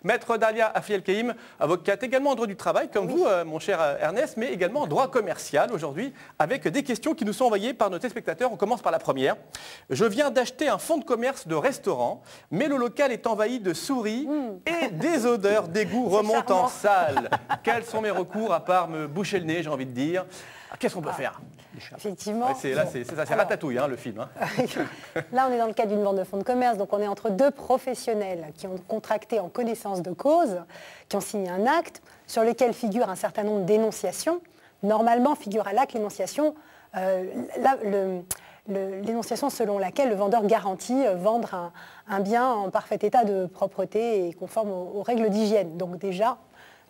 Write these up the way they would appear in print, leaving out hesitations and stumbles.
Maître Dalia Afi-El-Kaïm, avocate également en droit du travail, comme vous, mon cher Ernest, mais également en droit commercial aujourd'hui, avec des questions qui nous sont envoyées par nos téléspectateurs. On commence par la première. Je viens d'acheter un fonds de commerce de restaurant, mais le local est envahi de souris et des odeurs d'égout remontent en salle. Quels sont mes recours, à part me boucher le nez, j'ai envie de dire? Qu'est-ce qu'on peut faire? Effectivement. Ouais, c'est Ratatouille, le film. Là, on est dans le cadre d'une vente de fonds de commerce, donc on est entre deux professionnels qui ont contracté en connaissance de cause, qui ont signé un acte sur lequel figure un certain nombre d'énonciations. Normalement, figure à l'acte l'énonciation, l'énonciation selon laquelle le vendeur garantit vendre un bien en parfait état de propreté et conforme aux règles d'hygiène. Donc déjà,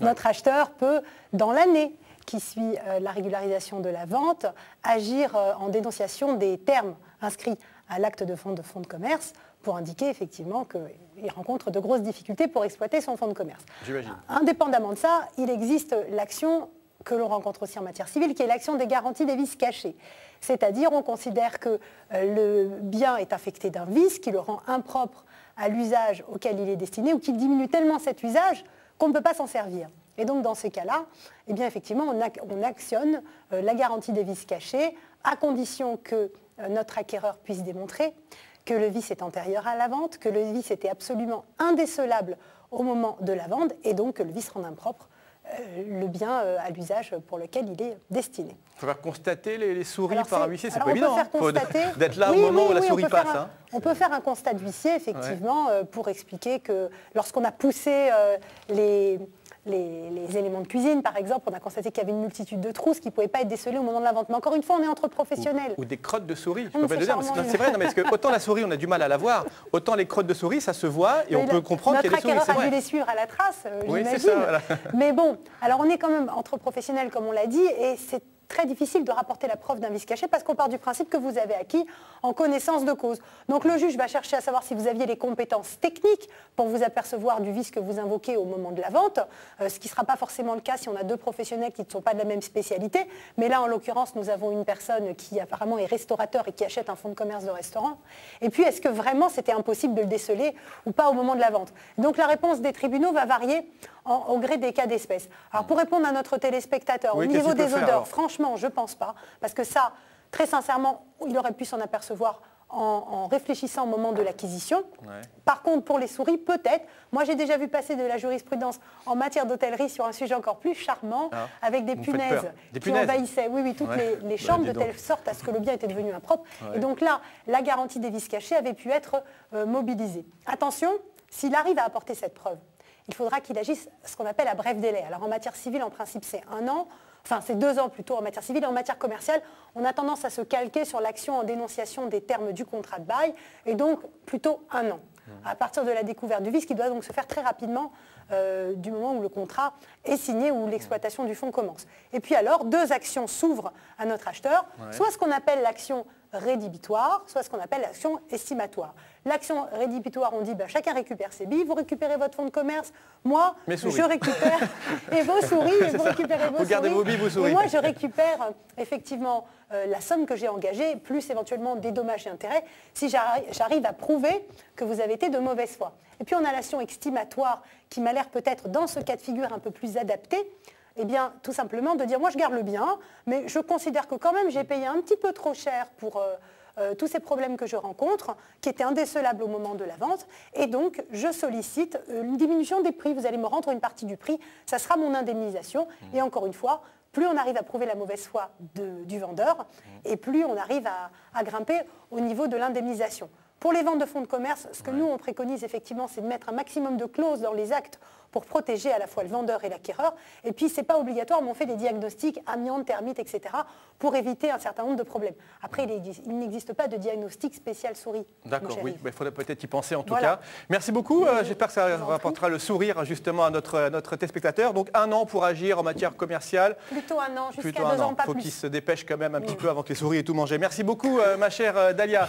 notre acheteur peut, dans l'année qui suit la régularisation de la vente, agir en dénonciation des termes inscrits à l'acte de fonds de commerce pour indiquer effectivement qu'il rencontre de grosses difficultés pour exploiter son fonds de commerce. J'imagine. Indépendamment de ça, il existe l'action que l'on rencontre aussi en matière civile, qui est l'action des garanties des vices cachés. C'est-à-dire, on considère que le bien est affecté d'un vice qui le rend impropre à l'usage auquel il est destiné ou qui diminue tellement cet usage qu'on ne peut pas s'en servir. Et donc, dans ces cas-là, eh bien, effectivement, on actionne la garantie des vices cachés à condition que notre acquéreur puisse démontrer que le vice est antérieur à la vente, que le vice était absolument indécelable au moment de la vente et donc que le vice rend impropre le bien à l'usage pour lequel il est destiné. Il faut faire constater les souris par un huissier, c'est pas évident. Il faut d'être là au moment où la souris passe. On peut faire un constat d'huissier, effectivement, pour expliquer que lorsqu'on a poussé les éléments de cuisine, par exemple, on a constaté qu'il y avait une multitude de trousses qui ne pouvaient pas être décelées au moment de la vente. Mais encore une fois, on est entre professionnels. Ou des crottes de souris. Je peux pas le dire, c'est vrai, parce que autant la souris, on a du mal à la voir, autant les crottes de souris, ça se voit et on peut comprendre qu'il y a des souris. Notre acquéreur a dû les suivre à la trace, j'imagine. C'est ça, voilà. Mais bon, alors on est quand même entre professionnels, comme on l'a dit, et c'est très difficile de rapporter la preuve d'un vice caché parce qu'on part du principe que vous avez acquis en connaissance de cause. Donc le juge va chercher à savoir si vous aviez les compétences techniques pour vous apercevoir du vice que vous invoquez au moment de la vente, ce qui ne sera pas forcément le cas si on a deux professionnels qui ne sont pas de la même spécialité. Mais là, en l'occurrence, nous avons une personne qui apparemment est restaurateur et qui achète un fonds de commerce de restaurant. Et puis, est-ce que vraiment c'était impossible de le déceler ou pas au moment de la vente? Donc la réponse des tribunaux va varier au gré des cas d'espèce. Alors pour répondre à notre téléspectateur, au niveau des odeurs, franchement, je ne pense pas, parce que ça, très sincèrement, il aurait pu s'en apercevoir en réfléchissant au moment de l'acquisition. Par contre, pour les souris, peut-être. Moi, j'ai déjà vu passer de la jurisprudence en matière d'hôtellerie sur un sujet encore plus charmant, avec des punaises qui envahissaient toutes les chambres, de telle sorte à ce que le bien était devenu impropre. Et donc là, la garantie des vices cachés avait pu être mobilisée. Attention, s'il arrive à apporter cette preuve, il faudra qu'il agisse ce qu'on appelle à bref délai. Alors en matière civile, en principe, c'est 1 an. Enfin, c'est 2 ans plutôt en matière civile. Et en matière commerciale, on a tendance à se calquer sur l'action en dénonciation des termes du contrat de bail, et donc plutôt 1 an. À partir de la découverte du vice, qui doit donc se faire très rapidement du moment où le contrat est signé, où l'exploitation du fonds commence. Et puis alors, 2 actions s'ouvrent à notre acheteur, soit ce qu'on appelle l'action rédhibitoire, soit ce qu'on appelle l'action estimatoire. L'action rédhibitoire, on dit chacun récupère ses billes, vous récupérez votre fonds de commerce, moi je récupère et vos souris, et vous récupérez vos souris. Gardez vos billes, vos souris. Et moi je récupère effectivement la somme que j'ai engagée, plus éventuellement des dommages et intérêts, si j'arrive à prouver que vous avez été de mauvaise foi. Et puis on a l'action estimatoire qui m'a l'air peut-être dans ce cas de figure un peu plus adapté. Eh bien, tout simplement de dire, moi je garde le bien, mais je considère que quand même j'ai payé un petit peu trop cher pour tous ces problèmes que je rencontre, qui étaient indécelables au moment de la vente, et donc je sollicite une diminution des prix. Vous allez me rendre une partie du prix, ça sera mon indemnisation. Et encore une fois, plus on arrive à prouver la mauvaise foi du vendeur, et plus on arrive à grimper au niveau de l'indemnisation. Pour les ventes de fonds de commerce, ce que nous on préconise effectivement, c'est de mettre un maximum de clauses dans les actes pour protéger à la fois le vendeur et l'acquéreur. Et puis, ce n'est pas obligatoire, mais on fait des diagnostics, amiante, termites, etc., pour éviter un certain nombre de problèmes. Après, il n'existe pas de diagnostic spécial souris. D'accord, oui, il faudrait peut-être y penser en tout cas. Merci beaucoup, j'espère que ça rapportera le sourire justement à notre téléspectateur. Donc 1 an pour agir en matière commerciale. Plutôt 1 an, jusqu'à 2 ans, pas plus. Il faut qu'il se dépêche quand même un petit peu avant que les souris aient tout mangé. Merci beaucoup, ma chère Dalia.